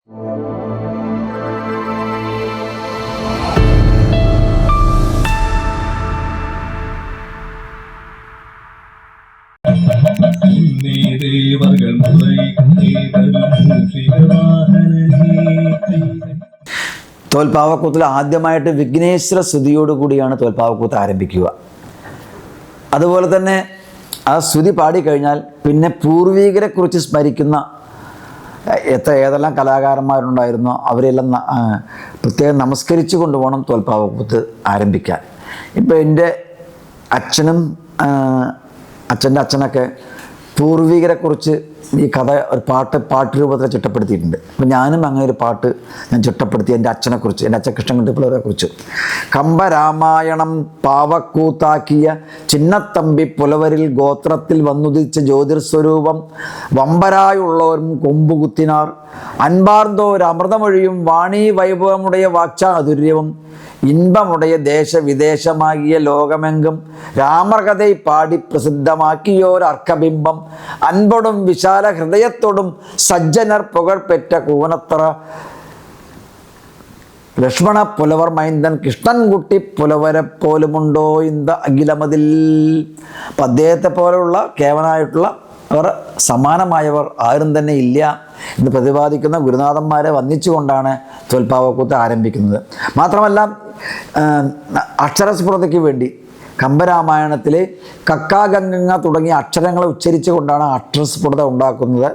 തോൽപ്പാവക്കൂത്തിൽ ആദ്യമായിട്ട് വിഘ്നേശ്വര സ്തുതിയോടുകൂടിയാണ് തോൽപ്പാവക്കൂത്ത് ആരംഭിക്കുക. അതുപോലെ തന്നെ ആ സ്തുതി പാടിക്കഴിഞ്ഞാൽ പിന്നെ പൂർവികരെക്കുറിച്ച് സ്മരിക്കുന്ന ഏതെല്ലാം കലാകാരന്മാരുണ്ടായിരുന്നോ അവരെല്ലാം പ്രത്യേകം നമസ്കരിച്ചു കൊണ്ടുപോകണം തോൽപ്പാവക്കൂത്ത് ആരംഭിക്കാൻ. ഇപ്പോൾ എൻ്റെ അച്ഛനും അച്ഛൻ്റെ അച്ഛനൊക്കെ പൂർവികരെക്കുറിച്ച് ഈ കഥ ഒരു പാട്ട് രൂപത്തിൽ ചിട്ടപ്പെടുത്തിയിട്ടുണ്ട്. അപ്പം ഞാനും അങ്ങനെ ഒരു പാട്ട് ഞാൻ ചിട്ടപ്പെടുത്തി എൻ്റെ അച്ഛനെക്കുറിച്ച്, എൻ്റെ അച്ഛൻ കൃഷ്ണൻകുട്ടിപ്പിള്ളവരെക്കുറിച്ച്. കമ്പരാമായണം പാവക്കൂത്താക്കിയ ചിന്നത്തമ്പി പുലവരിൽ ഗോത്രത്തിൽ വന്നുദിച്ച ജ്യോതിർസ്വരൂപം വമ്പരായുള്ളവരും കൊമ്പുകുത്തിനാർ അൻപാർന്തോർ അമൃതമൊഴിയും വാണീ വൈഭവമുடைய വാക്ചാതുര്യവും ഇൻപമുடைய ദേശവിദേശമാകിയ ലോകമെങ്കും രാമകഥയെ പാടി പ്രസിദ്ധമാക്കിയോരർക്കബിംബം അൻപൊടും വിശാല ഹൃദയത്തോടും സജ്ജനർ പുകഴ്പെറ്റ കൂനത്തറ ലക്ഷ്മണ പുലവർ മൈന്ദൻ കൃഷ്ണൻകുട്ടി പുലവരെ പോലുമുണ്ടോ ഇന്ത അഖിലമതിൽ. അപ്പം അദ്ദേഹത്തെ പോലെയുള്ള കേവനായിട്ടുള്ള അവർ സമാനമായവർ ആരും തന്നെ ഇല്ല എന്ന് പ്രതിപാദിക്കുന്ന ഗുരുനാഥന്മാരെ വന്ദിച്ചുകൊണ്ടാണ് തോൽപ്പാവക്കൂത്ത് ആരംഭിക്കുന്നത്. മാത്രമല്ല അക്ഷരസ്ഫുടതയ്ക്ക് വേണ്ടി കമ്പരാമായണത്തിലെ കക്കാഗംഗ തുടങ്ങിയ അക്ഷരങ്ങളെ ഉച്ചരിച്ചു കൊണ്ടാണ് അക്ഷരസ്ഫുടത ഉണ്ടാക്കുന്നത്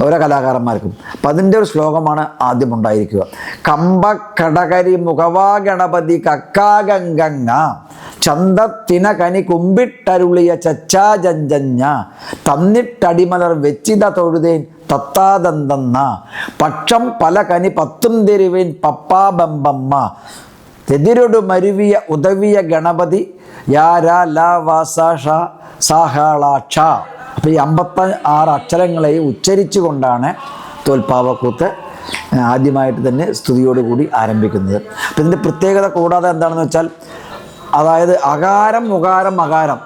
ഓരോ കലാകാരന്മാർക്കും. അപ്പം അതിൻ്റെ ഒരു ശ്ലോകമാണ് ആദ്യം ഉണ്ടായിരിക്കുക. കമ്പക്കടകരി മുഖവാ ഗണപതി കക്കാഗംഗ ചന്തത്തിന കനി കുമ്പിട്ടരുളിയ ചച്ചാജഞ്ചഞ്ഞ തന്നിട്ടടിമലർ വെച്ചിത തൊഴുതേൻ തത്താദന്തന്ന പക്ഷം പല കനി പത്തും തെരുവേൻ പപ്പാബമ്പമ്മ തെതിരൊടു മരുവിയ ഉദവിയ ഗണപതി സാഹാളാക്ഷ. അപ്പോൾ ഈ 56 അക്ഷരങ്ങളെ ഉച്ചരിച്ചു കൊണ്ടാണ് തോൽപ്പാവക്കൂത്ത് ആദ്യമായിട്ട് തന്നെ സ്തുതിയോടുകൂടി ആരംഭിക്കുന്നത്. അപ്പം ഇതിൻ്റെ പ്രത്യേകത കൂടാതെ എന്താണെന്ന് വെച്ചാൽ, അതായത് അകാരം ഉകാരം മകാരം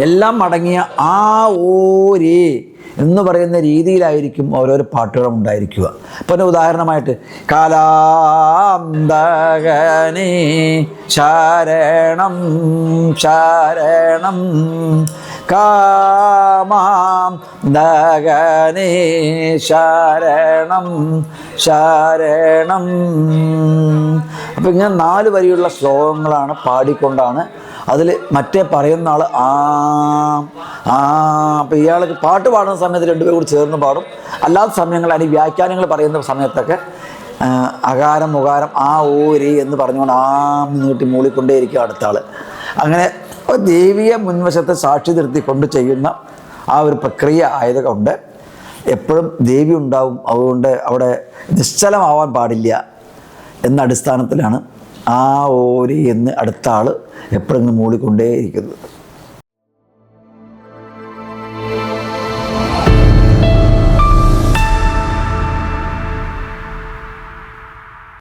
എല്ലാം അടങ്ങിയ ആ ഓരേ എന്ന് പറയുന്ന രീതിയിലായിരിക്കും ഓരോരോ പാട്ടുകളും ഉണ്ടായിരിക്കുക. അപ്പോൾ ഉദാഹരണമായിട്ട് കാലാന്തകനേ ശരണം ശരണം കാമാം ദഗനേ ശരണം ശരണം. അപ്പം ഇങ്ങനെ 4 വരിയുള്ള ശ്ലോകങ്ങളാണ് പാടിക്കൊണ്ടാണ് അതിൽ മറ്റേ പറയുന്ന ആൾ അപ്പം ഇയാൾക്ക് പാട്ട് പാടുന്ന സമയത്ത് 2 പേരും കൂടി ചേർന്ന് പാടും. അല്ലാത്ത സമയങ്ങൾ അതിന് വ്യാഖ്യാനങ്ങൾ പറയുന്ന സമയത്തൊക്കെ അകാരം മുകാരം ഓരി എന്ന് പറഞ്ഞുകൊണ്ട് നീട്ടി മൂളിക്കൊണ്ടേയിരിക്കും അടുത്ത ആൾ. അങ്ങനെ ദേവിയെ മുൻവശത്തെ സാക്ഷി നിർത്തിക്കൊണ്ട് ചെയ്യുന്ന ആ ഒരു പ്രക്രിയ ആയതുകൊണ്ട് എപ്പോഴും ദേവി ഉണ്ടാവും. അതുകൊണ്ട് അവിടെ നിശ്ചലമാവാൻ പാടില്ല എന്ന അടിസ്ഥാനത്തിലാണ് ഓരി എന്ന് അടുത്ത ആൾ എപ്പോഴും മൂളിക്കൊണ്ടേയിരിക്കുന്നത്.